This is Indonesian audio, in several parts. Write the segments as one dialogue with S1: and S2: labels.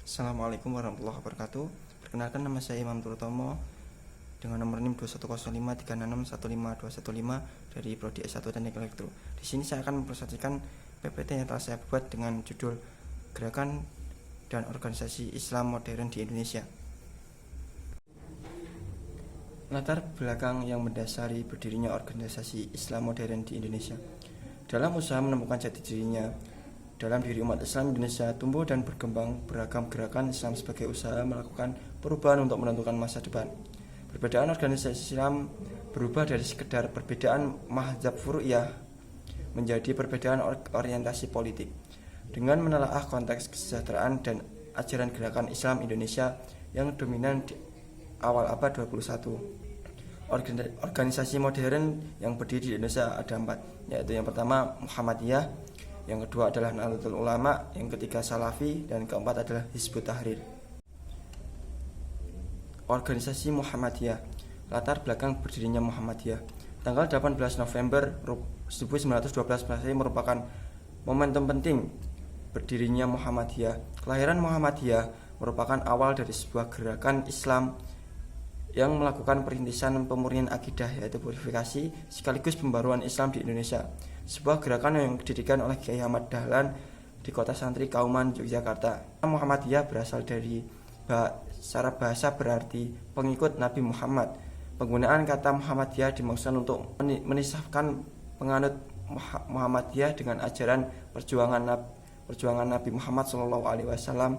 S1: Assalamualaikum warahmatullahi wabarakatuh. Perkenalkan, nama saya Imam Turtomo dengan nomor NIM 21053615215 dari Prodi S1 Teknik Elektro. Di sini saya akan mempresentasikan PPT yang telah saya buat dengan judul Gerakan dan Organisasi Islam Modern di Indonesia. Latar belakang yang mendasari berdirinya organisasi Islam modern di Indonesia. Dalam usaha menemukan jati dirinya dalam diri umat Islam Indonesia, tumbuh dan berkembang beragam gerakan Islam sebagai usaha melakukan perubahan untuk menentukan masa depan. Perbedaan organisasi Islam berubah dari sekedar perbedaan mazhab furu'iyah menjadi perbedaan orientasi politik. Dengan menelaah konteks kesejahteraan dan ajaran gerakan Islam Indonesia yang dominan di awal abad 21. Organisasi modern yang berdiri di Indonesia ada 4, yaitu yang pertama Muhammadiyah, yang kedua adalah Nahdlatul Ulama, yang ketiga Salafi, dan keempat adalah Hizbut Tahrir. Organisasi Muhammadiyah. Latar belakang berdirinya Muhammadiyah. Tanggal 18 November 1912 merupakan momentum penting berdirinya Muhammadiyah. Kelahiran Muhammadiyah merupakan awal dari sebuah gerakan Islam yang melakukan perintisan pemurnian akidah, yaitu purifikasi sekaligus pembaruan Islam di Indonesia. Sebuah gerakan yang didirikan oleh Kiai Ahmad Dahlan di kota Santri Kauman, Yogyakarta. Muhammadiyah berasal dari secara bahasa berarti pengikut Nabi Muhammad. Penggunaan kata Muhammadiyah dimaksudkan untuk menisahkan penganut Muhammadiyah dengan ajaran perjuangan Nabi Muhammad SAW.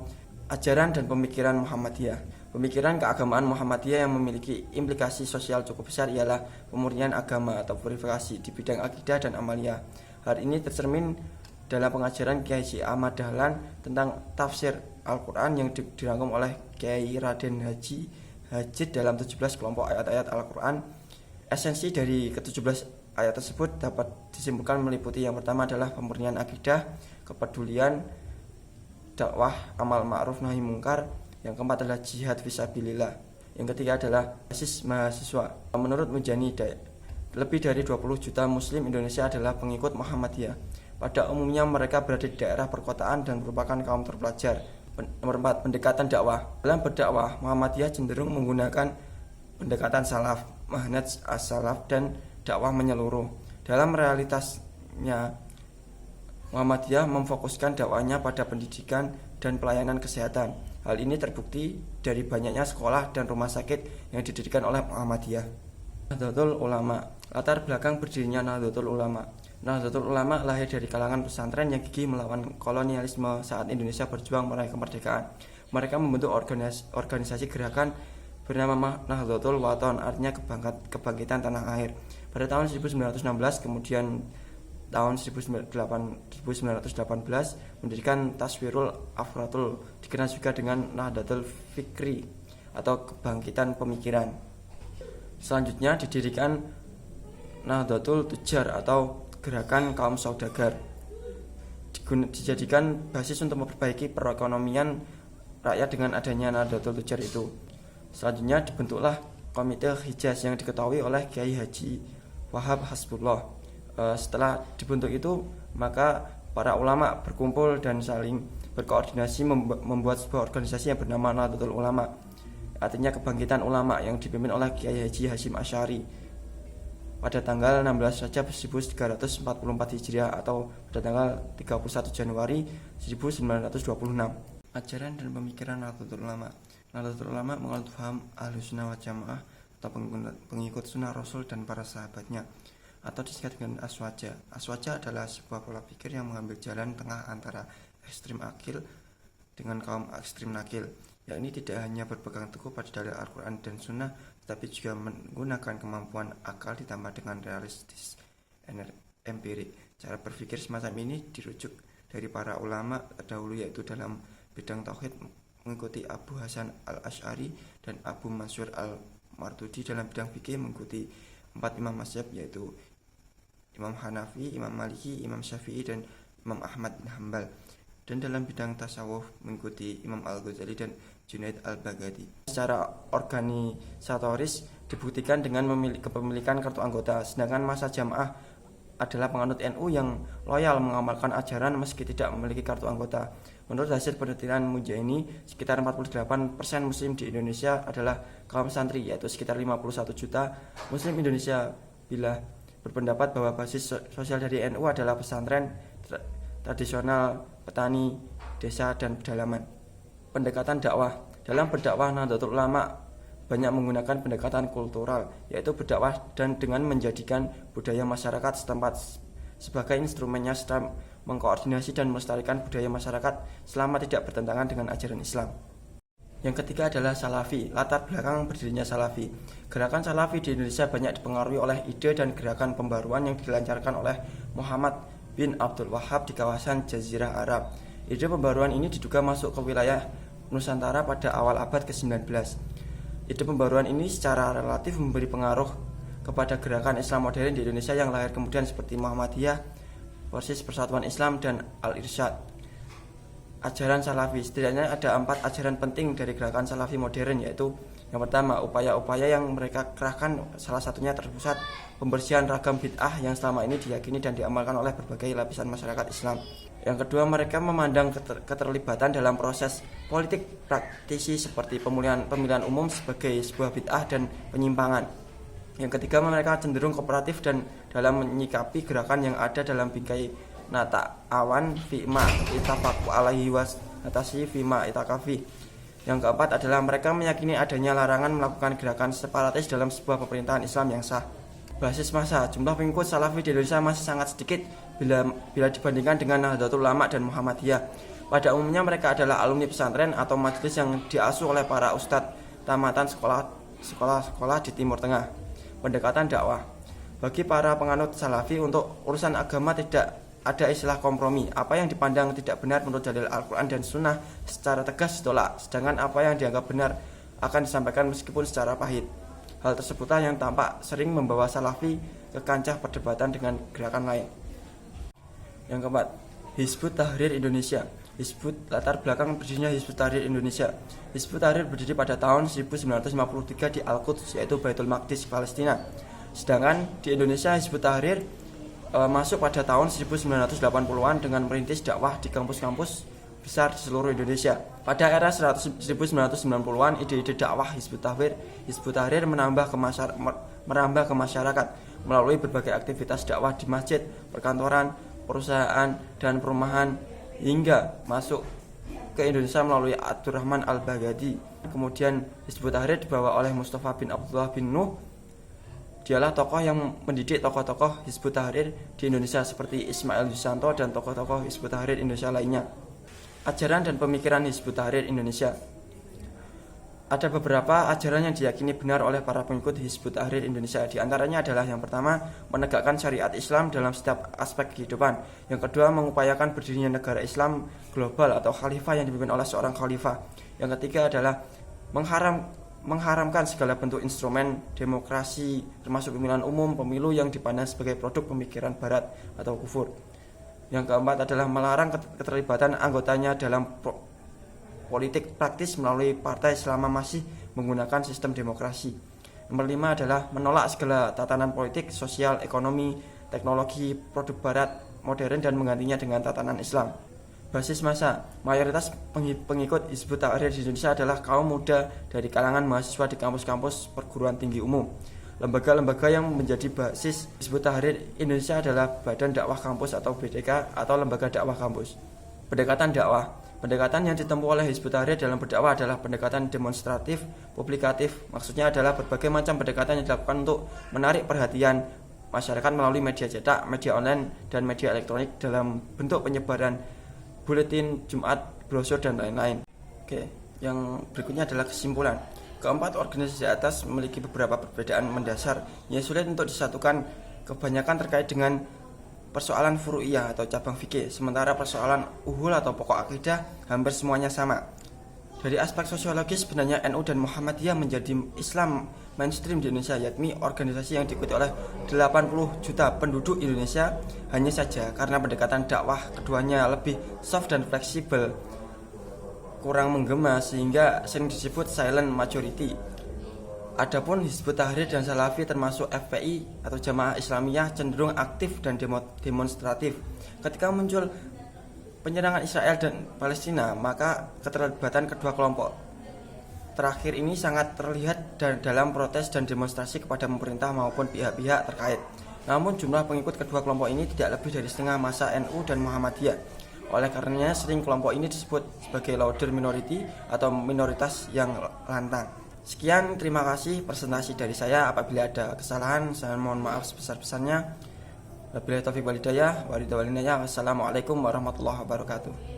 S1: Ajaran dan pemikiran Muhammadiyah. Pemikiran keagamaan Muhammadiyah yang memiliki implikasi sosial cukup besar ialah pemurnian agama atau purifikasi di bidang akidah dan amalia. Hal ini tercermin dalam pengajaran Kiai Ahmad Dahlan tentang tafsir Al-Quran yang dirangkum oleh Kiai Raden Haji Hajid dalam 17 kelompok ayat-ayat Al-Quran. Esensi dari ke-17 ayat tersebut dapat disimpulkan meliputi yang pertama adalah pemurnian akidah, kepedulian, dakwah, amal ma'ruf nahi mungkar. Yang keempat adalah jihad fisabilillah. Yang ketiga adalah basis mahasiswa. Menurut Mujani, lebih dari 20 juta muslim Indonesia adalah pengikut Muhammadiyah. Pada umumnya mereka berada di daerah perkotaan dan merupakan kaum terpelajar. Nomor 4, pendekatan dakwah. Dalam berdakwah, Muhammadiyah cenderung menggunakan pendekatan salaf, manhaj as-salaf, dan dakwah menyeluruh. Dalam realitasnya, Muhammadiyah memfokuskan dakwahnya pada pendidikan dan pelayanan kesehatan. Hal ini terbukti dari banyaknya sekolah dan rumah sakit yang didirikan oleh Muhammadiyah. Nahdlatul Ulama. Latar belakang berdirinya Nahdlatul Ulama. Nahdlatul Ulama lahir dari kalangan pesantren yang gigih melawan kolonialisme saat Indonesia berjuang meraih kemerdekaan. Mereka membentuk organisasi gerakan bernama Nahdlatul Wathon, artinya kebangkitan tanah air. Pada tahun 1916, kemudian tahun 1918 mendirikan Taswirul Afratul, dikenal juga dengan Nahdlatul Fikri atau kebangkitan pemikiran. Selanjutnya didirikan Nahdlatul Tujar atau gerakan kaum saudagar, dijadikan basis untuk memperbaiki perekonomian rakyat dengan adanya Nahdlatul Tujar itu. Selanjutnya dibentuklah Komite Hijaz yang diketahui oleh Kiai Haji Wahab Hasbullah. Setelah dibentuk itu, maka para ulama berkumpul dan saling berkoordinasi membuat sebuah organisasi yang bernama Nahdlatul Ulama, artinya kebangkitan ulama, yang dipimpin oleh Kiai Haji Hasyim Asy'ari pada tanggal 16 Rajab 1344 Hijriah atau pada tanggal 31 Januari 1926. Ajaran dan pemikiran Nahdlatul Ulama. Nahdlatul Ulama menganut paham Ahlussunnah wal Jamaah atau pengikut sunnah Rasul dan para sahabatnya, atau disingkat dengan Aswaja. Aswaja adalah sebuah pola pikir yang mengambil jalan tengah antara ekstrim akil dengan kaum ekstrim nakil, yakni tidak hanya berpegang teguh pada dalil Al-Quran dan Sunnah, tetapi juga menggunakan kemampuan akal ditambah dengan realistis empirik. Cara berpikir semacam ini dirujuk dari para ulama terdahulu, yaitu dalam bidang tauhid mengikuti Abu Hasan al-Asy'ari dan Abu Mansur al-Mardudi. Dalam bidang fikih mengikuti 4 imam mazhab, yaitu Imam Hanafi, Imam Maliki, Imam Syafi'i, dan Imam Ahmad bin Hanbal. Dan dalam bidang tasawuf mengikuti Imam Al-Ghazali dan Junaid Al-Baghdadi. Secara organisatoris dibuktikan dengan kepemilikan kartu anggota, sedangkan masa jamaah adalah penganut NU yang loyal mengamalkan ajaran meski tidak memiliki kartu anggota. Menurut hasil penelitian Munjaini, sekitar 48% muslim di Indonesia adalah kaum santri, yaitu sekitar 51 juta muslim Indonesia. Bila berpendapat bahwa basis sosial dari NU adalah pesantren tradisional, petani, desa, dan pedalaman. Pendekatan dakwah. Dalam berdakwah, Nahdlatul Ulama banyak menggunakan pendekatan kultural, yaitu berdakwah dan dengan menjadikan budaya masyarakat setempat sebagai instrumennya serta mengkoordinasi dan melestarikan budaya masyarakat selama tidak bertentangan dengan ajaran Islam. Yang ketiga adalah Salafi. Latar belakang berdirinya Salafi. Gerakan Salafi di Indonesia banyak dipengaruhi oleh ide dan gerakan pembaruan yang dilancarkan oleh Muhammad bin Abdul Wahab di kawasan Jazirah Arab. Ide pembaruan ini diduga masuk ke wilayah Nusantara pada awal abad ke-19. Ide pembaruan ini secara relatif memberi pengaruh kepada gerakan Islam modern di Indonesia yang lahir kemudian seperti Muhammadiyah, Persis Persatuan Islam, dan Al-Irsyad. Ajaran Salafi. Setidaknya ada 4 ajaran penting dari gerakan Salafi modern, yaitu yang pertama, upaya-upaya yang mereka kerahkan salah satunya terpusat pembersihan ragam bid'ah yang selama ini diyakini dan diamalkan oleh berbagai lapisan masyarakat Islam. Yang kedua, mereka memandang keterlibatan dalam proses politik praktisi seperti pemilihan umum sebagai sebuah bid'ah dan penyimpangan. Yang ketiga, mereka cenderung kooperatif dan dalam menyikapi gerakan yang ada dalam bingkai nata awan fima itafaku alaihi was natasi fima itakafi. Yang keempat adalah mereka meyakini adanya larangan melakukan gerakan separatis dalam sebuah pemerintahan Islam yang sah. Basis massa. Jumlah pengikut Salafi di Indonesia masih sangat sedikit bila dibandingkan dengan Nahdlatul Ulama dan Muhammadiyah. Pada umumnya mereka adalah alumni pesantren atau majelis yang diasuh oleh para ustadz tamatan sekolah di Timur Tengah. Pendekatan dakwah. Bagi para penganut Salafi, untuk urusan agama tidak ada istilah kompromi. Apa yang dipandang tidak benar menurut dalil Al-Quran dan Sunnah secara tegas ditolak, sedangkan apa yang dianggap benar akan disampaikan meskipun secara pahit. Hal tersebutlah yang tampak sering membawa Salafi ke kancah perdebatan dengan gerakan lain. Yang keempat, Hizbut Tahrir Indonesia. Latar belakang berdirinya Hizbut Tahrir Indonesia. Hizbut Tahrir berdiri pada tahun 1953 di Al-Quds, yaitu Baitul Maqdis, Palestina. Sedangkan di Indonesia Hizbut Tahrir masuk pada tahun 1980-an dengan merintis dakwah di kampus-kampus besar di seluruh Indonesia. Pada era 1990-an, ide-ide dakwah Hizbut Tahrir merambah ke masyarakat melalui berbagai aktivitas dakwah di masjid, perkantoran, perusahaan, dan perumahan, hingga masuk ke Indonesia melalui Abdurrahman Al-Baghdadi. Kemudian Hizbut Tahrir dibawa oleh Mustafa bin Abdullah bin Nuh. Dialah tokoh yang mendidik tokoh-tokoh Hizbut Tahrir di Indonesia seperti Ismail Yusanto dan tokoh-tokoh Hizbut Tahrir Indonesia lainnya. Ajaran dan pemikiran Hizbut Tahrir Indonesia. Ada beberapa ajaran yang diyakini benar oleh para pengikut Hizbut Tahrir Indonesia. Di antaranya adalah yang pertama, menegakkan syariat Islam dalam setiap aspek kehidupan. Yang kedua, mengupayakan berdirinya negara Islam global atau khalifah yang dipimpin oleh seorang khalifah. Yang ketiga adalah mengharamkan segala bentuk instrumen demokrasi, termasuk pemilihan umum, pemilu yang dipandang sebagai produk pemikiran barat atau kufur. Yang keempat adalah melarang keterlibatan anggotanya dalam politik praktis melalui partai selama masih menggunakan sistem demokrasi. Nomor 5 adalah menolak segala tatanan politik, sosial, ekonomi, teknologi, produk barat, modern, dan menggantinya dengan tatanan Islam. Basis massa. Mayoritas pengikut Hizbut Tahrir di Indonesia adalah kaum muda dari kalangan mahasiswa di kampus-kampus perguruan tinggi umum. Lembaga-lembaga yang menjadi basis Hizbut Tahrir Indonesia adalah Badan Dakwah Kampus atau BDK atau Lembaga Dakwah Kampus. Pendekatan dakwah. Pendekatan yang ditempuh oleh Hizbut Tahrir dalam berdakwah adalah pendekatan demonstratif, publikatif. Maksudnya adalah berbagai macam pendekatan yang dilakukan untuk menarik perhatian masyarakat melalui media cetak, media online, dan media elektronik dalam bentuk penyebaran buletin, Jumat, brosur, dan lain-lain. Oke, yang berikutnya adalah kesimpulan. Keempat organisasi atas memiliki beberapa perbedaan mendasar yang sulit untuk disatukan, kebanyakan terkait dengan persoalan furu'iyah atau cabang fikih, sementara persoalan uhul atau pokok akidah hampir semuanya sama. Dari aspek sosiologis, sebenarnya NU dan Muhammadiyah menjadi Islam mainstream di Indonesia, yakni organisasi yang diikuti oleh 80 juta penduduk Indonesia. Hanya saja karena pendekatan dakwah keduanya lebih soft dan fleksibel, kurang menggema, sehingga sering disebut silent majority. Adapun Hizbut Tahrir dan Salafi termasuk FPI atau Jamaah Islamiyah cenderung aktif dan demonstratif. Ketika muncul penyerangan Israel dan Palestina, maka keterlibatan kedua kelompok terakhir ini sangat terlihat dalam protes dan demonstrasi kepada pemerintah maupun pihak-pihak terkait. Namun jumlah pengikut kedua kelompok ini tidak lebih dari setengah massa NU dan Muhammadiyah. Oleh karenanya sering kelompok ini disebut sebagai louder minority atau minoritas yang lantang. Sekian, terima kasih presentasi dari saya. Apabila ada kesalahan, saya mohon maaf sebesar-besarnya. Wabillahi taufiq wal hidayah. Wassalamualaikum warahmatullahi wabarakatuh.